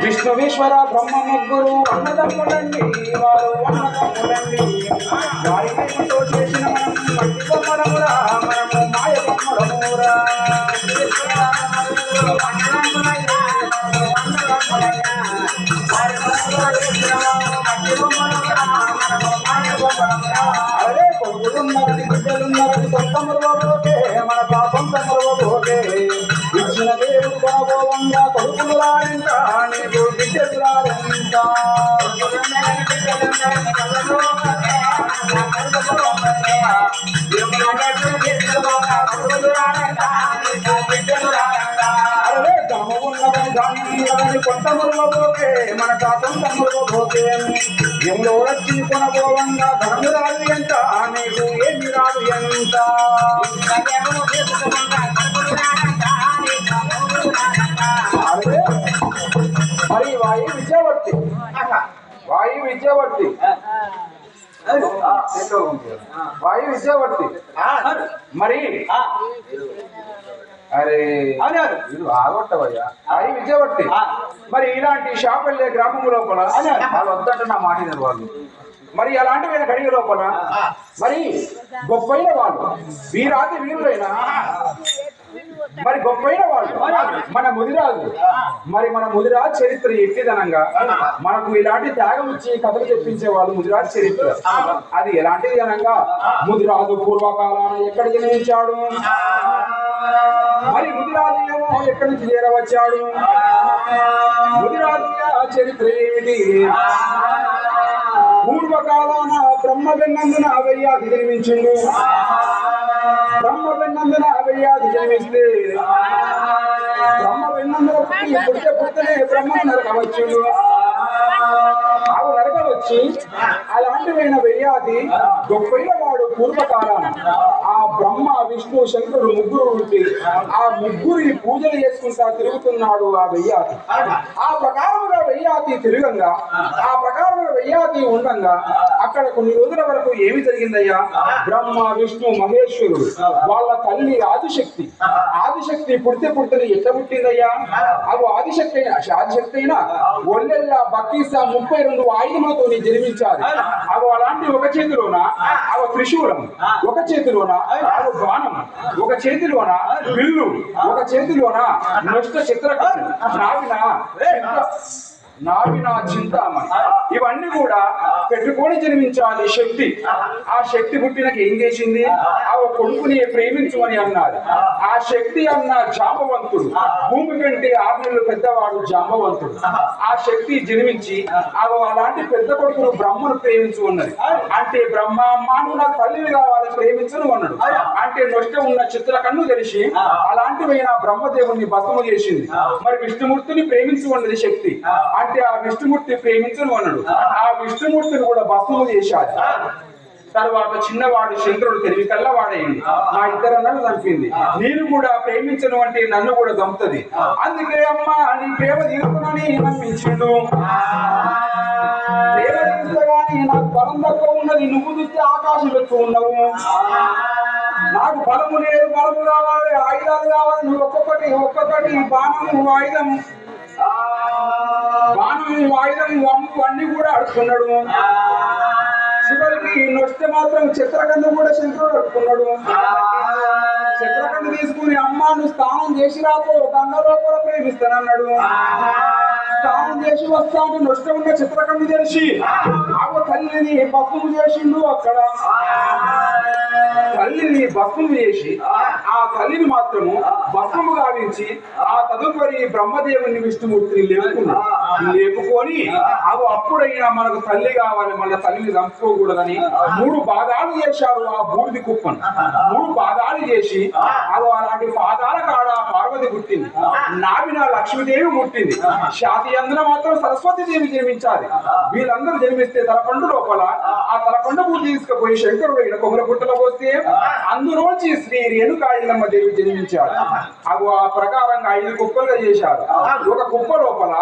విష్ణువీశ్వర బ్రహ్మ ముగ్గురు అన్నదమ్ములండి, వారు అన్నదమ్ములండి. వారి వైపుతో చేసిన మనం మట్టి బొమ్మలమురా, మనము మాయ బొమ్మలమురా. అదే కొడుకులున్నారని బిడ్డలున్నారని సొంతములకే మన పాపం తమ్ములకే ఇచ్చిన దేవుడు కొనబోవంగా కొడుకులు రాయంట, నీకు బిడ్డలు రాయంట. అరే ధనము ఉన్నదని ధాన్యం ఉన్నదని కొంతములకే మన పాపం తమ్ములకే ఎంలో వచ్చి కొనబోవంగా ధనము రాదు ఎంత, నీకు ఏమి రాదు ఎంత. మరి వాయు విద్యావర్తి, వాయు విద్యావర్తి, వాయు విద్యావర్తి. మరి అరే ఇది ఆగొట్టవయ్యా వాయు విద్యావర్తి. మరి ఇలాంటి షాపులే గ్రామం లోపల వాళ్ళు వద్దంటే నా మాట వాళ్ళు. మరి అలాంటివి గడియ లోపల మరి గొప్పైన వాళ్ళు వీరాది వీరులైనా మరి గొప్పైన వాళ్ళు మన ముదిరాజు. మరి మన ముదిరాజు చరిత్ర ఎట్టిదనంగా మనకు ఇలాంటి త్యాగం ఇచ్చి కథలు చెప్పించే వాళ్ళు ముదిరాజు చరిత్ర. అది ఎలాంటిది అనంగా ముదిరాజు పూర్వకాలాన ఎక్కడ జన్మించాడు, మరి ముదిరాజు ఏమో ఎక్కడి నుంచి చేరవచ్చాడు, ముదిరాజు చరిత్ర ఏమిటి. పూర్వకాలాన బ్రహ్మ వెన్నందున అవయ్యాది జన్మించిండు, బ్రహ్మ వెన్నందున అవయ్యాది జన్మిస్తే బ్రహ్మ వెన్నందున పుట్టనే బ్రహ్మ నరకవచ్చు, అవి నరకవచ్చి అలాంటివైన వెయ్యాది గొప్పైన వాడు పూర్వకాలాన ఆ బ్రహ్మ విష్ణు శంకరుడు ముగ్గురు ఉంటే ఆ ముగ్గురి పూజలు చేసుకుంటా తిరుగుతున్నాడు ఆ వెయ్యాది. ఆ ప్రకారముగా వెయ్యాది తిరగంగా ఆ ప్రకారముగా వెయ్యాది ఉండంగా అక్కడ కొన్ని రోజుల వరకు ఏమి జరిగిందయ్యా, బ్రహ్మ విష్ణు మహేశ్వరుడు వాళ్ళ తల్లి ఆదిశక్తి, ఆదిశక్తి పుడితే ఎట్లా పుట్టిందయ్యా, అవి ఆదిశక్తి అయినా ఒళ్ళెల్లా బక్కీసా 32 ఆయుధములతో జన్మించాలి. అవి అలాంటి ఒక చేతిలోన అవి త్రిశూలం, ఒక చేతిలోన అవి బాణం, ఒక చేతిలోన బిల్లు, ఒక చేతిలోన నష్ట చిత్రకథ, నావిన చింతామణి, ఇవన్నీ కూడా పెట్టుకొని జన్మించాలి శక్తి. ఆ శక్తి పుట్టినకి ఏం చేసింది, ఆ కొడుకుని ప్రేమించమని అన్నారు. ఆ శక్తి అన్న జాంబవంతుడు, భూమి కంటే 6 నెలలు పెద్దవాడు జాంబవంతుడు. ఆ శక్తి జన్మించి అలాంటి పెద్ద కొడుకును బ్రహ్మను ప్రేమించు ఉన్నది. అంటే బ్రహ్మ అమ్మాను నాకు తల్లిని కావాలి ప్రేమించను అన్నాడు. అంటే నొష్ట ఉన్న చిత్రకన్ను తెలిసి అలాంటివైన బ్రహ్మదేవుని భస్మము చేసింది. మరి విష్ణుమూర్తిని ప్రేమించు ఉన్నది శక్తి. అంటే ఆ విష్ణుమూర్తి ప్రేమించను అన్నాడు. ఆ విష్ణుమూర్తిని కూడా భస్మము చేశాడు. తర్వాత చిన్నవాడు శంకరుడు తెలివి కల్లవాడైంది. నా ఇద్దరు అన్నలు చంపింది. నేను కూడా ప్రేమించను అంటే నన్ను కూడా చంపుతుంది. అందుకే అమ్మా నీ ప్రేమ తీరుకునని నమ్మించిండు. ప్రేమ తీర్చగాని నాకు బలం తక్కువ ఉన్నది, నువ్వు చూస్తే ఆకాశం ఎక్కువ ఉన్నావు. నాకు బలము లేదు, బలము కావాలి, ఆయుధాలు కావాలి. నువ్వు ఒక్కొక్కటి బాణము ఆయుధము, బాణము ఆయుధం వంపు అన్ని కూడా అడుక్కున్నాడు. చివరికి నొస్తే మాత్రం చిత్రకన్ను కూడా శంకరుడు అడుక్కున్నాడు. చిత్రకన్ను తీసుకుని అమ్మ నువ్వు స్నానం చేసి రాపో గంగ లోపల ప్రేమిస్తానన్నాడు. స్నానం చేసి వస్తాను నొష్ట ఉన్న చిత్రకన్ను తెలిసి ఆగో తల్లిని భస్మము చేసిండు. అక్కడ తల్లిని భస్మము చేసి ఆ తల్లిని మాత్రము భస్మము గావించి ఆ తదుపరి బ్రహ్మదేవుని విష్ణుమూర్తిని లేపుకొని అవి అప్పుడైనా మనకు తల్లి కావాలి, మళ్ళీ తల్లిని చంపుకోకూడదని 3 భాగాలు చేశారు. ఆ బూడిది కుప్పను 3 భాగాలు చేసి అవి అలాంటి పాదాల కాడ పార్వతి పార్వతి పుట్టింది, నాభిన లక్ష్మీదేవి పుట్టింది, షాది అందున మాత్రం సరస్వతి దేవి జన్మించాలి. వీళ్ళందరూ జన్మిస్తే తలపండు లోపల ఆ తలపండు పూర్తి తీసుకుపోయి శంకరుడు ఇక్కడ కొమ్మల పుట్టలో పోస్తే అందులోంచి శ్రీ రేణుకాయలమ్మ దేవి జన్మించారు. అవి ఆ ప్రకారంగా 5 కుప్పలుగా చేశారు. ఒక కుప్ప లోపల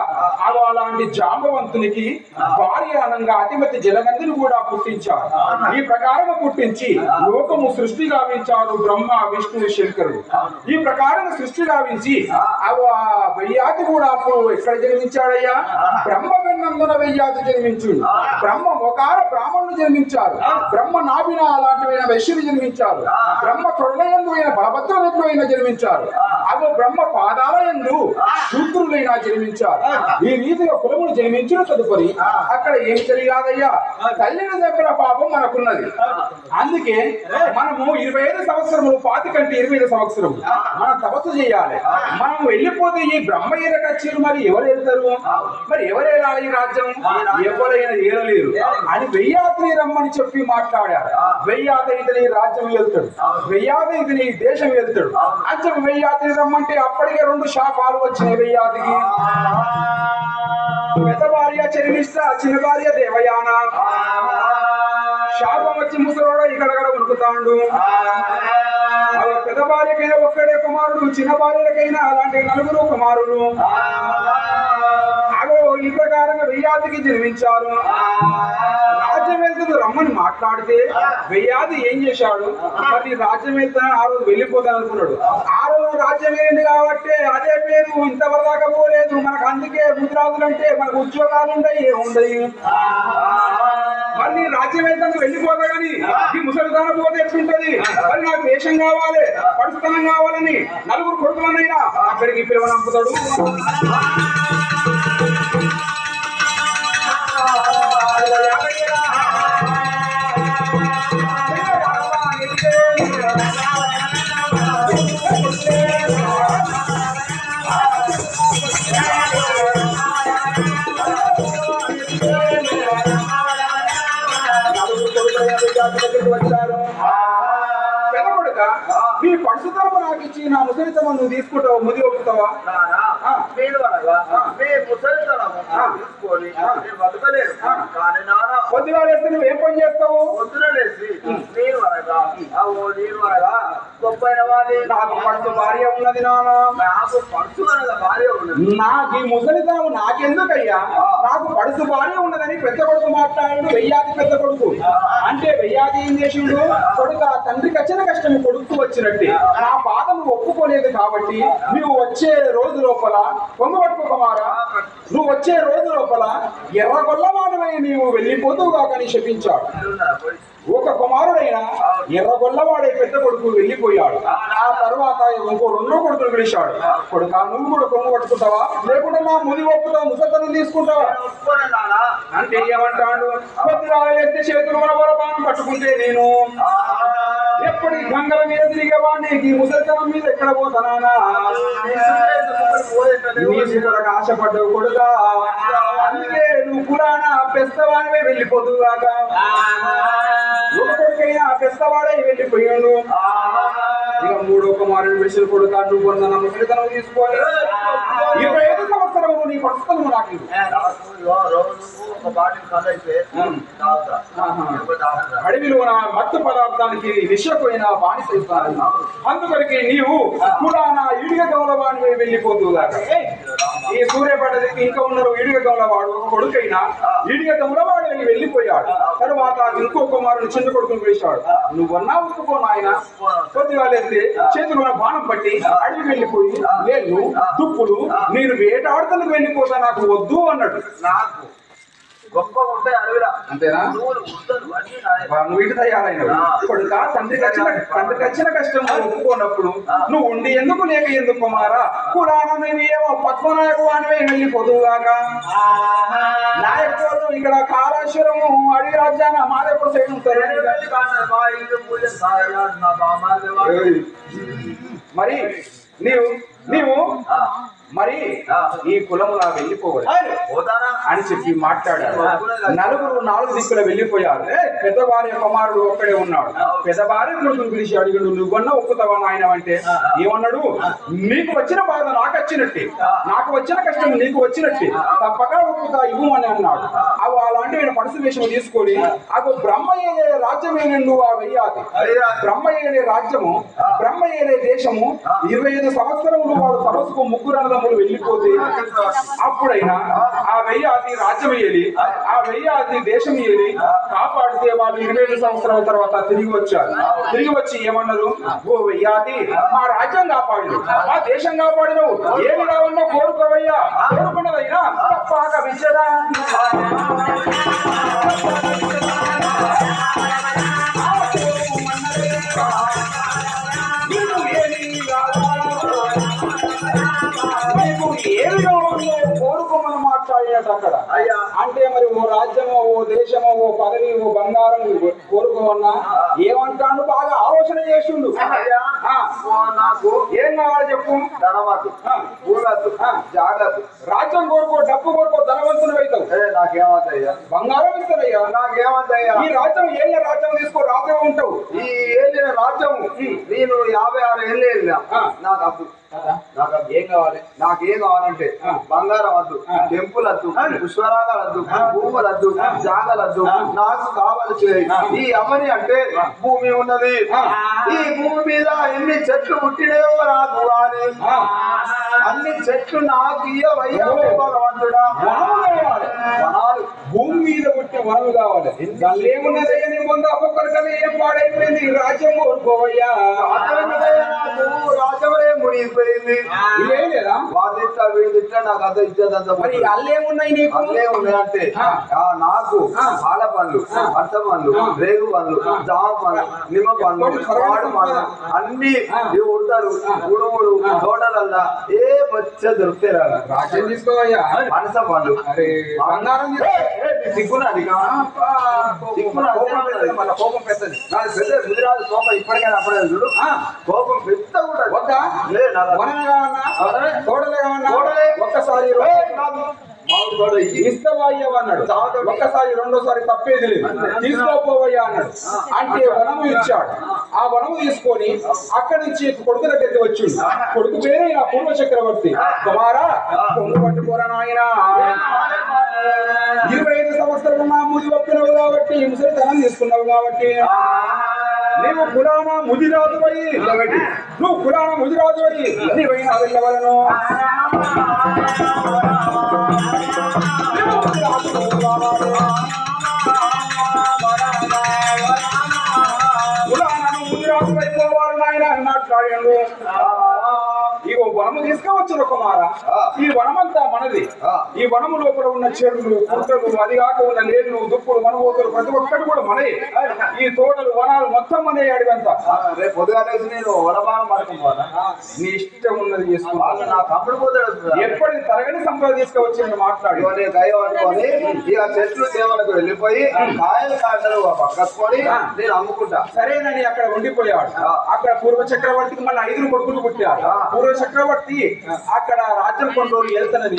అవి అలాంటి జాంబవంతునికి భార్య అనంగా అతిమతి జలగంధిని కూడా పుట్టించారు. ఈ ప్రకారంగా పుట్టించి లోకము సృష్టి గావించారు బ్రహ్మ విష్ణు శంకరుడు. ఈ ప్రకారంగా సృష్టి గావించి అవి ఆ వెయ్యాతి కూడా అప్పుడు ఎక్కడ జన్మించాడయ్యా? బ్రహ్మ వెన్నందున వెయ్యాతి జన్మించుడు. బ్రహ్మ మొకార బ్రాహ్మణులు జన్మించారు. బ్రహ్మ నాభిన అలాంటివైన వైశ్యులు జన్మించారు. బ్రహ్మ తొడలయందు అయిన బలభద్రులు అయిన జన్మించారు. అవి బ్రహ్మ పాదాలయందు శూద్రులైనా జన్మించారు. ఈ రీతిగా కులములు జన్మించిన తదుపరి అక్కడ ఏం జరిగాదయ్యా? తల్లిని దగ్గర పాపం మనకున్నది. అందుకే మనము 25 సంవత్సరములు 25 కంటే 25 సంవత్సరములు మనం తపస్సు చేయాలి. మనం వెళ్ళిపోతే ఈ బ్రహ్మయ్య కచ్చేరు మరి ఎవరు వెళ్తారు? మరి ఎవరేలాలి ఈ రాజ్యం? ఎవరైనా ఏలలేరు అని వెయ్యాతిని రమ్మని చెప్పి మాట్లాడారు. వెయ్యాతి ఇతని రాజ్యం వెళ్తాడు, వెయ్యాతి ఇతని దేశం వెళ్తాడు అని చెప్పి వెయ్యాతిని రమ్మంటే అప్పటికే 2 శాపాలు వచ్చినాయి వెయ్యాతికి. పెద్ద భార్య చరిమిస్తా, చిన్న భార్య దేవయాన. శాపం వచ్చి ముసలోడ ఇక్కడ ఉనుకుతాడు. పెద్ద భార్యకైనా ఒక్కడే కుమారుడు, చిన్న భార్యలకైనా అలాంటి 4 కుమారులు. ఈ ప్రకారంగా వెయ్యాతికి జన్మించారు. రాజ్యం వెళ్తుంది రమ్మని మాట్లాడితే వెయ్యాది ఏం చేశాడు? మరి రాజ్యం వెళ్తాను ఆ రోజు వెళ్ళిపోతాను అనుకున్నాడు. ఆ రోజు రాజ్యం వెళ్ళింది కాబట్టి అదే పేరు ఇంతవరకు దాకా పోలేదు మనకు. అందుకే ముద్రాజులు అంటే మనకు ఉద్యోగాలు ఉండయి, ఏముండయి. మళ్ళీ రాజ్యం వెళ్తాను వెళ్ళిపోతా కానీ ఈ ముసలితనం పోతే ఎట్లుంటది? మరి నాకు వేషం కావాలి, పడుతనం కావాలని 4 కొడుకులనైనా అక్కడికి పిలువనంపుతాడు. వచ్చారు. పెదకొడుక నీ పడుసుతరము నాకు ఇచ్చి నా ముసలితనం నువ్వు తీసుకుంటావు, ముది ఒప్పుతావా? పొద్దుగా లేస్తే నువ్వు ఏం పని చేస్తావు? నాకు పడుసు భార్య ఉన్నది నాన్న. నాకు ఈ ముసలితనం నాకెందుకయ్యా? నాకు పడుసు భార్య ఉన్నదని పెద్ద కొడుకు మాట్లాడు. వెయ్యాది పెద్ద కొడుకు అంటే వెయ్యాది ఏం చేసిండు? కొడుక తండ్రికి వచ్చిన కష్టం కొడుకు వచ్చినట్టే. నా బాధ నువ్వు ఒప్పుకోలేదు కాబట్టి నువ్వు వచ్చే రోజు లోపల పొంగబట్టుకో కుమారా, నువ్వు వచ్చే రోజు లోపల ఎర్రగొల్లవాడివై నీవు వెళ్ళిపోతువుగా కానీ శపించాడు. ఒక కుమారుడైన ఎర్రగొల్లవాడే పెద్ద కొడుకు వెళ్ళిపోయాడు. ఆ తర్వాత ఇంకో 2 కొడుకులు పిలిచాడు. కొడుక నువ్వు కూడా కొంగు పట్టుకుంటావా, లేకుంటే నా ముది ఒప్పుతావు, ముసతనం తీసుకుంటావా అంటే ఏమంటాడు? కొద్దిరాళ్ళెత్తి చేతులు మన బలపానం పట్టుకుంటే నేను ఎప్పటికి గంగల మీద తిరిగేవాడిని, ఈ ముసలితనం మీద ఎక్కడ పోతానా? ఆశపడ్డావు కొడుక, అందుకే నువ్వు పురాణ పెస్తవానివే వెళ్ళిపోతుగాక. ఒక కొడుకైనా పెస్తవాడే వెళ్ళిపోయాడు. ఇక 3వ కుమారుడు విడిచిన కొడుక నువ్వు నా ముసలితనం తీసుకొని 25 సంవత్సరము నీ పడుతున్నము నాకు అడవిలో నా మత్తు పదార్థానికి విషపోయిన బానిసైతాను. అందుకొరికి నీవు కూడా నా ఈడిగ గౌరవాన్ని వెళ్ళిపోతుగాక. ఈ సూర్యపడ్డదికి ఇంకా ఉన్నారు ఈడిగ గౌరవాడు. ఒక కొడుకైనా ఈడిగ గౌరవాడు వెళ్ళిపోయాడు. తర్వాత ఇంకో కుమారుడు చిన్న కొడుకుని పిలిచాడు. నువ్వన్నా ఉక్కుపో నాయన. కొద్దిగా లేస్తే చేతులు బాణం పట్టి అడవి వెళ్ళిపోయి లేదు దుప్పులు నేను వేటాడుతలకు వెళ్ళిపోతా నాకు వద్దు అన్నాడు. నాకు గొప్ప ఉంటాయి అడవిలా అంతేనా? నువ్వు ఇటు తయారైనవు కొడుక. తండ్రికి వచ్చిన కష్టం ఒప్పుకోనప్పుడు నువ్వు ఉండి ఎందుకు లేక ఎందుకు కుమారా? పురాణమేమో పద్మనాయకు అని వెళ్ళిపోదుగాక. నాయకులు ఇక్కడ కాళేశ్వరము అడవి రాజ్యాన్ని మాదేపుర సైడ్ ఉంటారు. మరి నీవు మరి ఈ కులములా వెళ్ళిపోవాలి అని చెప్పి మాట్లాడారు. నలుగురు నాలుగు దిక్కులు వెళ్ళిపోయారు. పెద్ద భార్య కుమారుడు ఒక్కడే ఉన్నాడు. పెద్ద భార్య కొడుకును పిలిచి అడిగాడు, నువ్వన్నా ఒప్పుతావా నాయన అంటే ఏమన్నాడు, నీకు వచ్చిన బాధ నాకు వచ్చినట్టే, నాకు వచ్చిన కష్టం నీకు వచ్చినట్టే, తప్పక ఒప్పుతా ఇవ్వు అని అన్నాడు. అవి అలాంటి పడుసు వేషం తీసుకొని అవి బ్రహ్మయ్యే రాజ్యమే నువ్వు ఆ వెయ్యాది. బ్రహ్మయ్యే రాజ్యము, బ్రహ్మయ్యే దేశము 25 సంవత్సరములు వాడు తపస్సుకు ముగ్గురు అన్నదమ్ములు వెళ్ళిపోతే అప్పుడైనా ఆ వెయ్యాది రాజ్యం ఏలి, ఆ వెయ్యాది దేశం ఏలి కాపాడితే వాళ్ళు 25 సంవత్సరాల తర్వాత తిరిగి వచ్చారు. తిరిగి వచ్చి ఏమన్నారు, ఓ వెయ్యాది మా రాజ్యం కాపాడు, మా దేశం కాపాడినవు, ఏమి కావాలో కోరుకోవయ్యా, కోరుకున్నదైనా తప్పక విచ్చదా ఏమి కావాలో కోరుకోమని మాట్లాడినట్టు అక్కడ. అంటే మరి ఓ రాజ్యమో, ఓ దేశమో, ఓ పదవి, ఓ బంగారం కోరుకోమన్నా ఏమంటాడు, బాగా ఆలోచన చేసిండు. నాకు ఏం కావాలి చెప్పు, ధనవద్దు, భూమద్దు, జాగ్రత్త, రాజ్యం కోరుకో, డబ్బు కోరుకో, ధనవంతులు అవుతావు. నాకేమవుతాయ్యా, బంగారం ఇస్తారయ్యా, నాకేమవుతాయ్యా, ఈ రాజ్యం ఏళ్ళ రాజ్యం తీసుకో, రాజ్యం ఉంటావు. ఈ ఏళ్ళ రాజ్యం నేను 56 ఏళ్ళు వెళ్ళినా, నాకు అప్పు, ఏం కావాలి, నాకేం కావాలంటే బంగారం వద్దు, టెంపుల్ వద్దు, పుష్పరాగాలు వద్దు, భూములు వద్దు, జాగలు వద్దు, నాకు కావాల్సి ఈ అవని అంటే భూమి ఉన్నది. ఈ భూమి మీద ఎన్ని చెట్లు పుట్టినాయో నాకు కానీ అన్ని చెట్లు నాకు ఇయ్యవయ్యా భగవంతుడా. వనాలు, భూమి మీద పుట్టిన వనలు కావాలి. దాన్ని ఏమున్నది అని ముందు ఒక్కొక్కరికల్లా ఏం పాడైపోయింది, రాజ్యం కోరుకోవయ్యా, రాజ్యమే మునిగిపోయింది. ఇవే లేదా వాదిట్లా వీడిట్లా నాకు అంత ఇచ్చేదంత. మరి అల్లేమున్నాయి నీకు, అల్లే ఉన్నాయంటే నాకు పాల పండ్లు, అర్థ పండ్లు, రేగు పండ్లు, జామ పండ్లు, నిమ్మ పండ్లు, వాడు పండ్లు అన్ని ఉంటారు. ఉడుములు తోటలల్లా ఏ వచ్చే దొరుకుతాయి. రాజ్యం తీసుకోవయ్యా, మనస పండ్లు, బంగారం సిగ్గునాది, కోపం పెద్దది, నాకు పెద్ద గుజరాత్ కోపం ఇప్పటికైనా అప్పుడే చూడు, కోపం పెద్ద కూడా వద్దా, ఒక్కసారి ఇస్తావయ్యా అన్నాడు. ఒక్కసారి రెండోసారి తప్పేది లేదు, తీసుకోపోవయ్యా అన్నాడు. అంటే వనము ఇచ్చాడు. ఆ వనము తీసుకొని అక్కడి నుంచి కొడుకు దగ్గరికి వచ్చిండు. కొడుకు పేరే నా పూర్వ చక్రవర్తి. కుమారా పొంగు పట్టుకోరా నాయన, 25 సంవత్సరాలు నా ముది ఒప్పినవు కాబట్టి, ముసలితనం తీసుకున్నావు కాబట్టి నీవు కులాన ముదిరాజు అయ్యి, నువ్వు కులాన ముదిరాజు అయ్యి నీవైనా వెళ్ళవలను. కులాన ముదిరాజు అయిపోవాలి నాయన అని మాట్లాడాడు. ఇగో వనము తీసుకువచ్చిన కుమార, ఈ వనమంతా మనది. ఈ వనము లోపల ఉన్న చెరువులు, పుట్టలు, అది కాక ఉన్న లేళ్ళు, దుప్పులు, మనవోతులు ప్రతి ఒక్కటి కూడా మనయే. ఈ తోటలు, వనాలు మొత్తం మనే అడిగంతా. రేపు పొద్దుగా నేను వనపానం పడుకోవాలా, నీ ఇష్టం ఉన్నది చేసుకోవాలి. నా తమ్ముడు పోతాడు, ఎప్పటి తరగని సంపద తీసుకువచ్చి మాట్లాడి దయవనుకొని ఇక చెట్లు దేవులకు వెళ్ళిపోయి కాయలు కాటలు పక్కకొని నేను అమ్ముకుంటా. సరేనని అక్కడ ఉండిపోయాడు. అక్కడ పూర్వ చక్రవర్తికి మళ్ళీ 5 కొడుకులు పుట్టారు. పూర్వ చక్రవర్తి అక్కడ రాజ్యం కొన్ని రోజులు వెళ్తున్నది.